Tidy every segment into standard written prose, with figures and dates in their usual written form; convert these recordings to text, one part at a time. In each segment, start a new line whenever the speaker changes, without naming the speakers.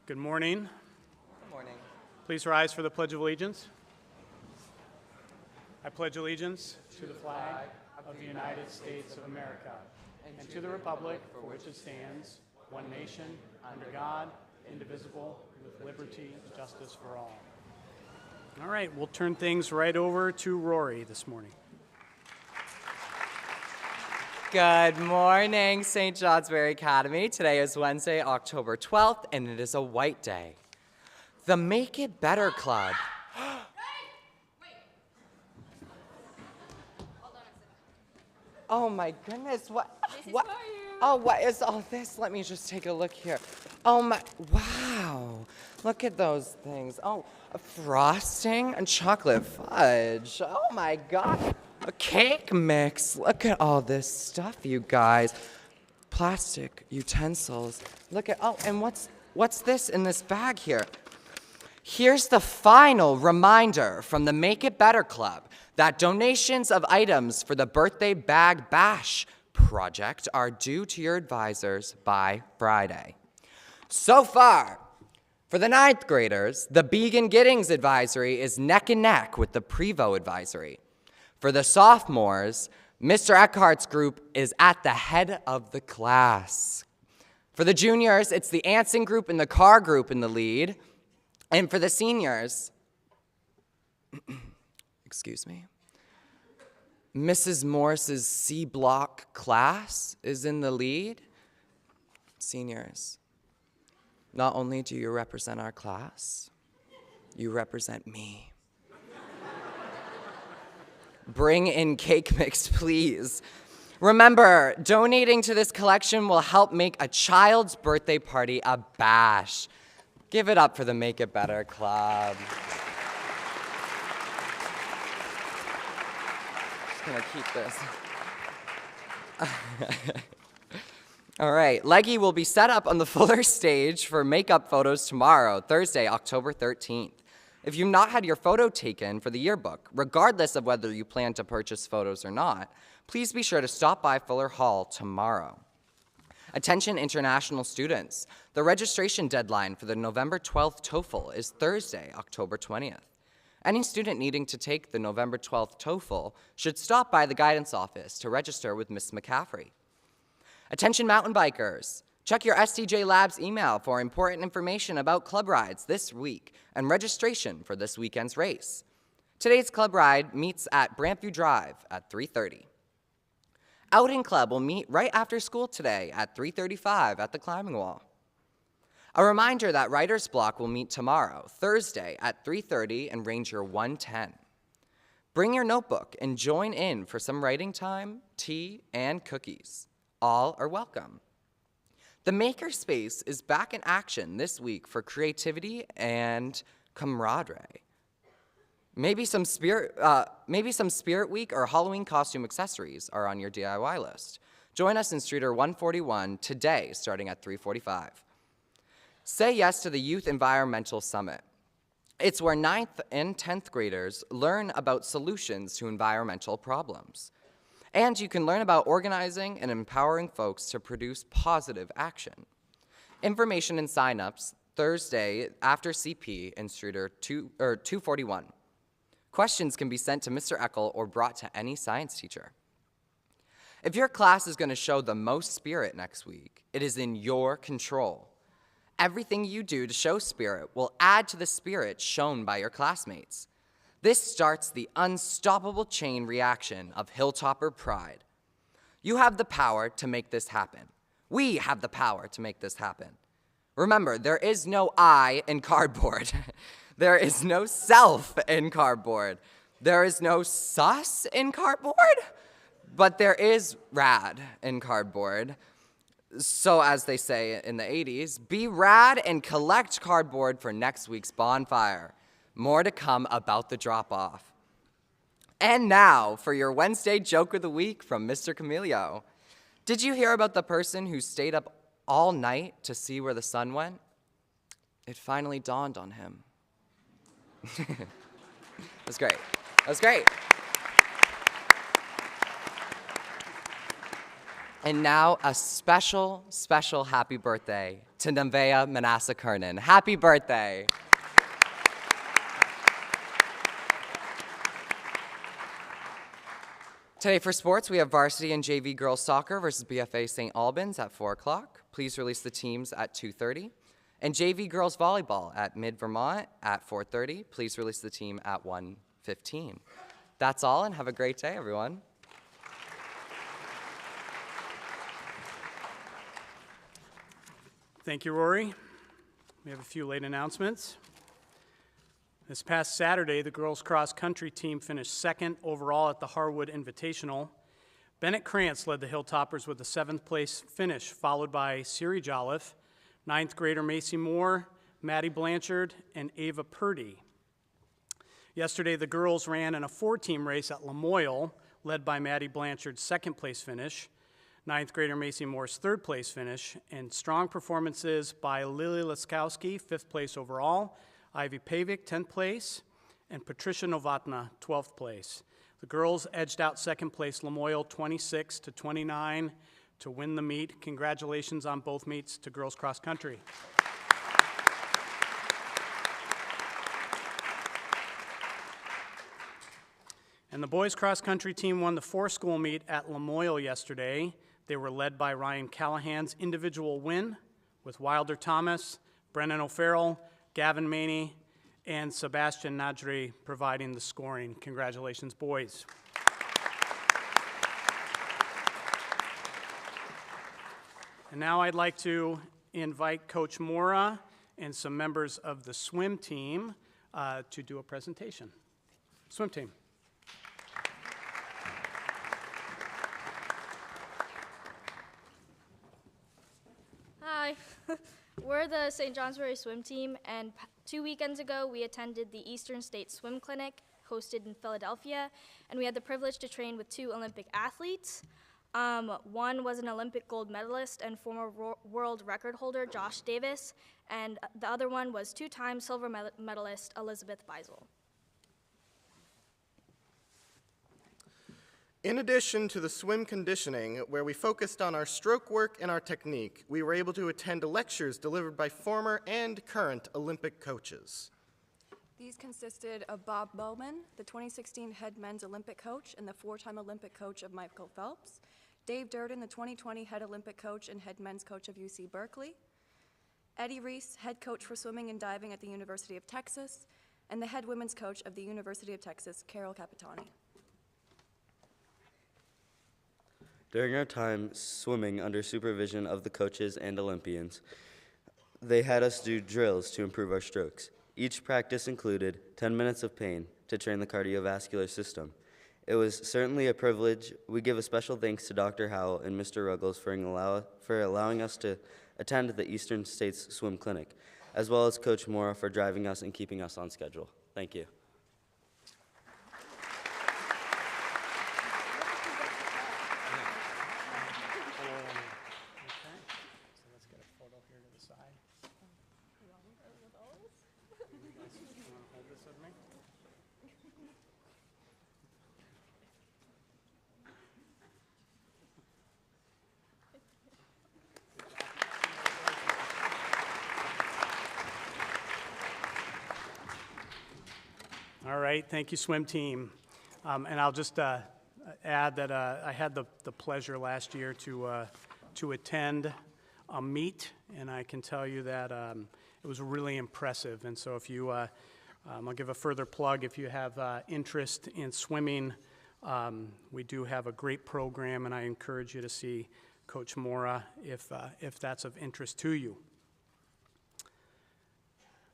Good morning.
Good morning.
Please rise for the Pledge of Allegiance. I pledge allegiance to the flag of the United States of America and to the republic for which it stands, one nation, under God, indivisible, with liberty and justice for all. All right, we'll turn things right over to Rory this morning.
Good morning, St. Johnsbury Academy. Today is Wednesday, October 12th, and it is a white day. The Make It Better Club. Oh my goodness, what? Oh, what is all this? Let me just take a look here. Oh my, wow. Look at those things. Oh, a frosting and chocolate fudge. Oh my God. A cake mix. Look at all this stuff, you guys. Plastic utensils. Look at, oh, and what's this in this bag here? Here's the final reminder from the Make It Better Club that donations of items for the Birthday Bag Bash project are due to your advisors by Friday. So far, for the 9th graders, the Began Giddings Advisory is neck and neck with the Prevo Advisory. For the sophomores, Mr. Eckhart's group is at the head of the class. For the juniors, it's the Anson group and the Carr group in the lead. And for the seniors, excuse me, Mrs. Morris's C block class is in the lead. Seniors, not only do you represent our class, you represent me. Bring in cake mix, please. Remember, donating to this collection will help make a child's birthday party a bash. Give it up for the Make It Better Club. Just gonna keep this. All right, Leggy will be set up on the Fuller stage for makeup photos tomorrow, Thursday, October 13th. If you've not had your photo taken for the yearbook, regardless of whether you plan to purchase photos or not, please be sure to stop by Fuller Hall tomorrow. Attention international students, the registration deadline for the November 12th TOEFL is Thursday, October 20th. Any student needing to take the November 12th TOEFL should stop by the guidance office to register with Ms. McCaffrey. Attention mountain bikers, check your STJ Labs email for important information about club rides this week and registration for this weekend's race. Today's club ride meets at Brantview Drive at 3:30. Outing Club will meet right after school today at 3:35 at the climbing wall. A reminder that Writer's Block will meet tomorrow, Thursday at 3:30 in Ranger 110. Bring your notebook and join in for some writing time, tea, and cookies. All are welcome. The Makerspace is back in action this week for creativity and camaraderie. Maybe some Spirit Week or Halloween costume accessories are on your DIY list. Join us in Streeter 141 today, starting at 3:45. Say yes to the Youth Environmental Summit. It's where 9th and 10th graders learn about solutions to environmental problems. And you can learn about organizing and empowering folks to produce positive action. Information and sign-ups Thursday after CP in Streeter 241. Questions can be sent to Mr. Eckel or brought to any science teacher. If your class is going to show the most spirit next week, it is in your control. Everything you do to show spirit will add to the spirit shown by your classmates. This starts the unstoppable chain reaction of Hilltopper pride. You have the power to make this happen. We have the power to make this happen. Remember, there is no I in cardboard. There is no self in cardboard. There is no sus in cardboard, but there is rad in cardboard. So as they say in the 80s, be rad and collect cardboard for next week's bonfire. More to come about the drop-off. And now for your Wednesday joke of the week from Mr. Camilio. Did you hear about the person who stayed up all night to see where the sun went? It finally dawned on him. That was great. That was great. And now a special, special happy birthday to Nevaeh Manasseh Kernan. Happy birthday. Today for sports, we have varsity and JV girls soccer versus BFA St. Albans at 4 o'clock. Please release the teams at 2:30. And JV girls volleyball at Mid-Vermont at 4:30. Please release the team at 1:15. That's all, and have a great day, everyone.
Thank you, Rory. We have a few late announcements. This past Saturday, the girls' cross-country team finished second overall at the Harwood Invitational. Bennett Krantz led the Hilltoppers with a 7th-place finish, followed by Siri Jolliffe, 9th grader Macy Moore, Maddie Blanchard, and Ava Purdy. Yesterday, the girls ran in a 4-team race at Lamoille, led by Maddie Blanchard's 2nd-place finish, 9th grader Macy Moore's 3rd-place finish, and strong performances by Lily Laskowski, 5th place overall, Ivy Pavic, 10th place, and Patricia Novotna, 12th place. The girls edged out 2nd place Lamoille 26-29 to win the meet. Congratulations on both meets to girls cross country. And the boys cross country team won the 4-school meet at Lamoille yesterday. They were led by Ryan Callahan's individual win with Wilder Thomas, Brennan O'Farrell, Gavin Maney, and Sebastian Nadri providing the scoring. Congratulations, boys. And now I'd like to invite Coach Mora and some members of the swim team to do a presentation. Swim team.
Hi, we're the St. Johnsbury swim team, and 2 weekends ago we attended the Eastern State Swim Clinic hosted in Philadelphia, and we had the privilege to train with 2 Olympic athletes. One was an Olympic gold medalist and former world record holder Josh Davis, and the other one was 2-time silver medalist Elizabeth Beisel.
In addition to the swim conditioning, where we focused on our stroke work and our technique, we were able to attend lectures delivered by former and current Olympic coaches.
These consisted of Bob Bowman, the 2016 head men's Olympic coach and the 4-time Olympic coach of Michael Phelps, Dave Durden, the 2020 head Olympic coach and head men's coach of UC Berkeley, Eddie Reese, head coach for swimming and diving at the University of Texas, and the head women's coach of the University of Texas, Carol Capitani.
During our time swimming under supervision of the coaches and Olympians, they had us do drills to improve our strokes. Each practice included 10 minutes of pain to train the cardiovascular system. It was certainly a privilege. We give a special thanks to Dr. Howell and Mr. Ruggles for allowing us to attend the Eastern States Swim Clinic, as well as Coach Mora for driving us and keeping us on schedule. Thank you.
All right, thank you, swim team. And I'll just add that I had the pleasure last year to attend a meet, and I can tell you that it was really impressive. And so if you, I'll give a further plug, if you have interest in swimming, we do have a great program, and I encourage you to see Coach Mora if that's of interest to you.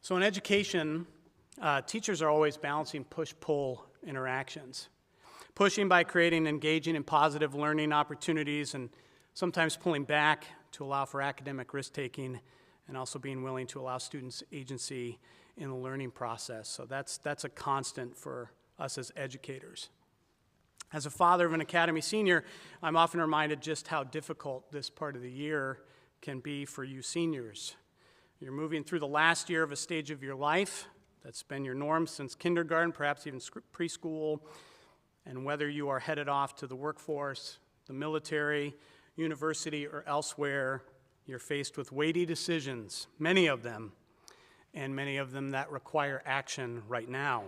So in education, teachers are always balancing push-pull interactions. Pushing by creating engaging and positive learning opportunities, and sometimes pulling back to allow for academic risk-taking, and also being willing to allow students agency in the learning process. So that's a constant for us as educators. As a father of an Academy senior, I'm often reminded just how difficult this part of the year can be for you seniors. You're moving through the last year of a stage of your life that's been your norm since kindergarten, perhaps even preschool, and whether you are headed off to the workforce, the military, university, or elsewhere, you're faced with weighty decisions, many of them, and many of them that require action right now.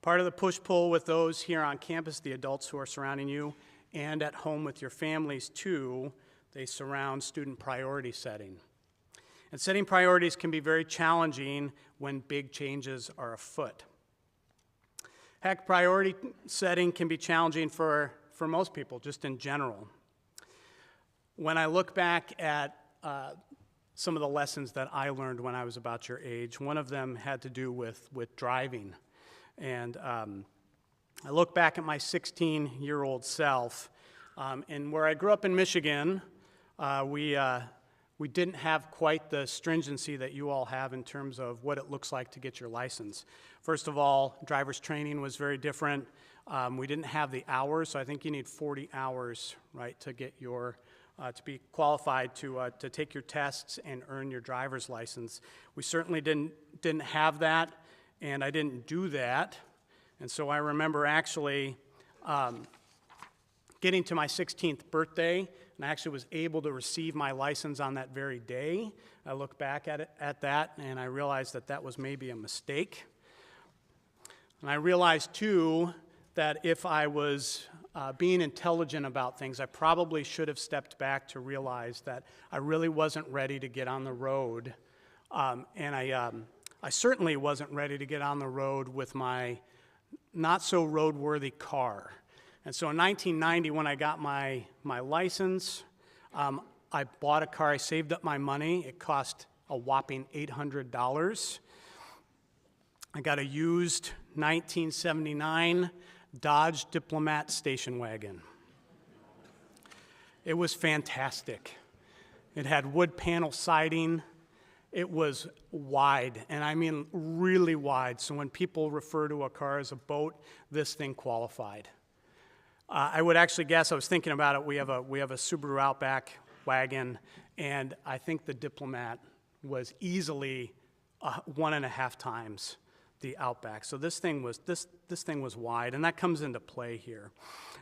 Part of the push-pull with those here on campus, the adults who are surrounding you, and at home with your families too, they surround student priority setting. And setting priorities can be very challenging when big changes are afoot. Heck, priority setting can be challenging for most people, just in general. When I look back at some of the lessons that I learned when I was about your age, one of them had to do with driving. And I look back at my 16-year-old self, and where I grew up in Michigan, we didn't have quite the stringency that you all have in terms of what it looks like to get your license. First of all, driver's training was very different. We didn't have the hours, so I think you need 40 hours, right, to get your to be qualified to take your tests and earn your driver's license. We certainly didn't have that, and I didn't do that. And so I remember actually getting to my 16th birthday, and I actually was able to receive my license on that very day. I look back at that, and I realized that that was maybe a mistake. And I realized, too, that if I was being intelligent about things, I probably should have stepped back to realize that I really wasn't ready to get on the road. And I certainly wasn't ready to get on the road with my not-so-roadworthy car. And so in 1990, when I got my license, I bought a car. I saved up my money. It cost a whopping $800. I got a used 1979 Dodge Diplomat station wagon. It was fantastic. It had wood panel siding. It was wide, and I mean really wide. So when people refer to a car as a boat, this thing qualified. I would actually guess, I was thinking about it, we have a Subaru Outback wagon, and I think the Diplomat was easily 1.5 times the Outback. So this thing was wide, and that comes into play here.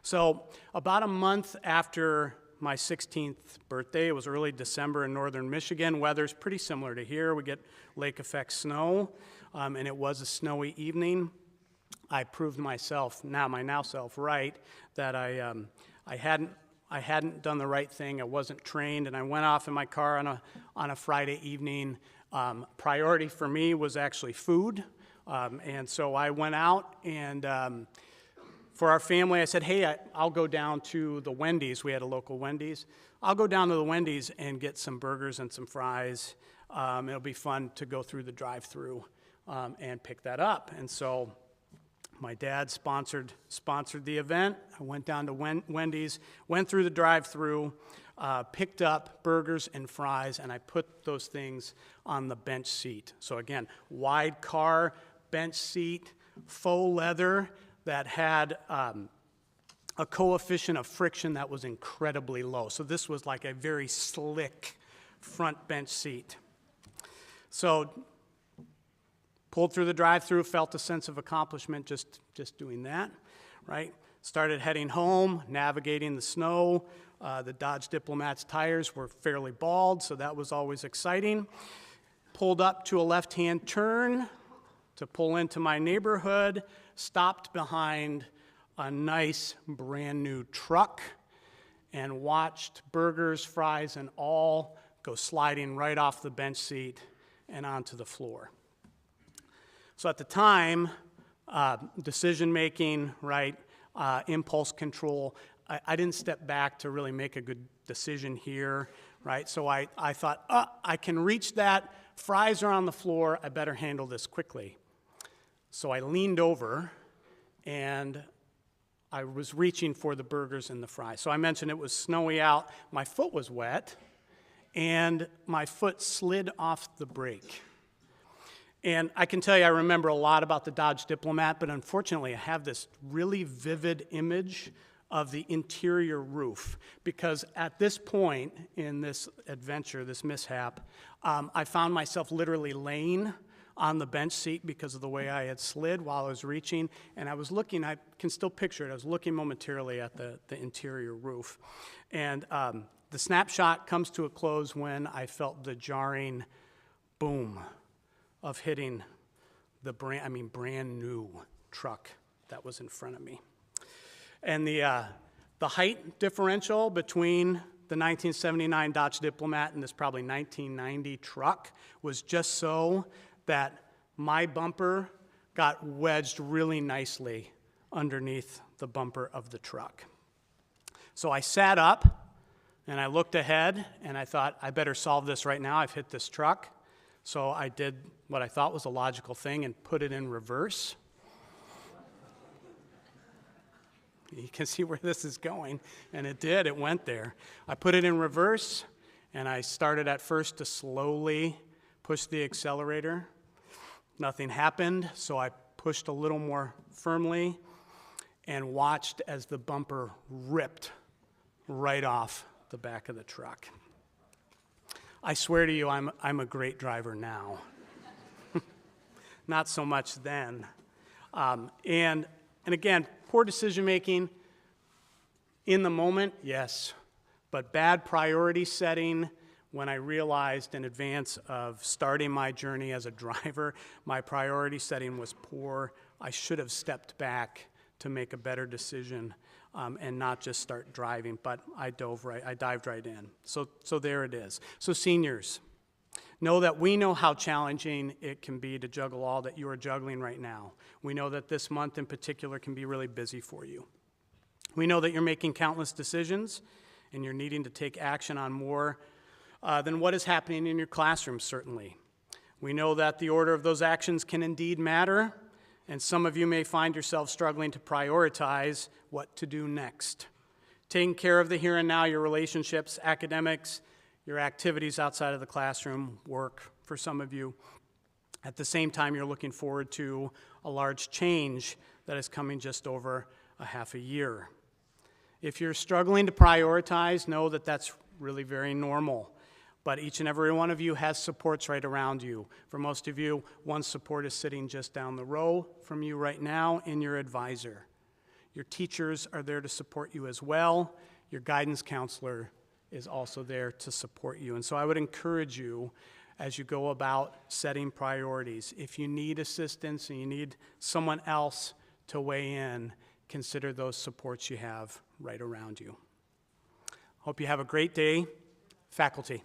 So about a month after my 16th birthday, it was early December in northern Michigan. Weather's pretty similar to here. We get lake effect snow, and it was a snowy evening. I proved my now self right, that I hadn't done the right thing. I wasn't trained, and I went off in my car on a Friday evening. Priority for me was actually food. And so I went out, and for our family, I said, hey, I'll go down to the Wendy's. We had a local Wendy's. I'll go down to the Wendy's and get some burgers and some fries. It'll be fun to go through the drive-thru and pick that up. And so my dad sponsored the event. I went down to Wendy's, went through the drive-thru, picked up burgers and fries, and I put those things on the bench seat. So again, wide car, bench seat, faux leather that had a coefficient of friction that was incredibly low. So this was like a very slick front bench seat. So pulled through the drive-thru, felt a sense of accomplishment just doing that, right? Started heading home, navigating the snow. The Dodge Diplomat's tires were fairly bald, so that was always exciting. Pulled up to a left-hand turn to pull into my neighborhood, stopped behind a nice brand new truck, and watched burgers, fries, and all go sliding right off the bench seat and onto the floor. So at the time, decision-making, right, impulse control, I didn't step back to really make a good decision here, right? So I thought, I can reach that. Fries are on the floor. I better handle this quickly. So I leaned over, and I was reaching for the burgers and the fries. So I mentioned it was snowy out. My foot was wet, and my foot slid off the brake. And I can tell you I remember a lot about the Dodge Diplomat, but unfortunately I have this really vivid image of the interior roof, because at this point in this adventure, this mishap, I found myself literally laying on the bench seat because of the way I had slid while I was reaching, and I was looking, I can still picture it, I was looking momentarily at the interior roof. And the snapshot comes to a close when I felt the jarring boom of hitting the brand new truck that was in front of me. And the height differential between the 1979 Dodge Diplomat and this probably 1990 truck was just so that my bumper got wedged really nicely underneath the bumper of the truck. So I sat up and I looked ahead and I thought, I better solve this right now. I've hit this truck. So I did what I thought was a logical thing and put it in reverse. You can see where this is going, and it did, it went there. I put it in reverse, and I started at first to slowly push the accelerator. Nothing happened, so I pushed a little more firmly and watched as the bumper ripped right off the back of the truck. I swear to you, I'm a great driver now. Not so much then. And again, poor decision making in the moment, yes, but bad priority setting when I realized in advance of starting my journey as a driver, my priority setting was poor. I should have stepped back to make a better decision and not just start driving, but I dived right in. So there it is. So seniors, know that we know how challenging it can be to juggle all that you are juggling right now. We know that this month in particular can be really busy for you. We know that you're making countless decisions and you're needing to take action on more than what is happening in your classroom, certainly. We know that the order of those actions can indeed matter, and some of you may find yourselves struggling to prioritize what to do next. Taking care of the here and now, your relationships, academics, your activities outside of the classroom, work for some of you. At the same time, you're looking forward to a large change that is coming just over a half a year. If you're struggling to prioritize, know that that's really very normal. But each and every one of you has supports right around you. For most of you, one support is sitting just down the row from you right now in your advisor. Your teachers are there to support you as well. Your guidance counselor is also there to support you. And so I would encourage you as you go about setting priorities. If you need assistance and you need someone else to weigh in, consider those supports you have right around you. Hope you have a great day. Faculty.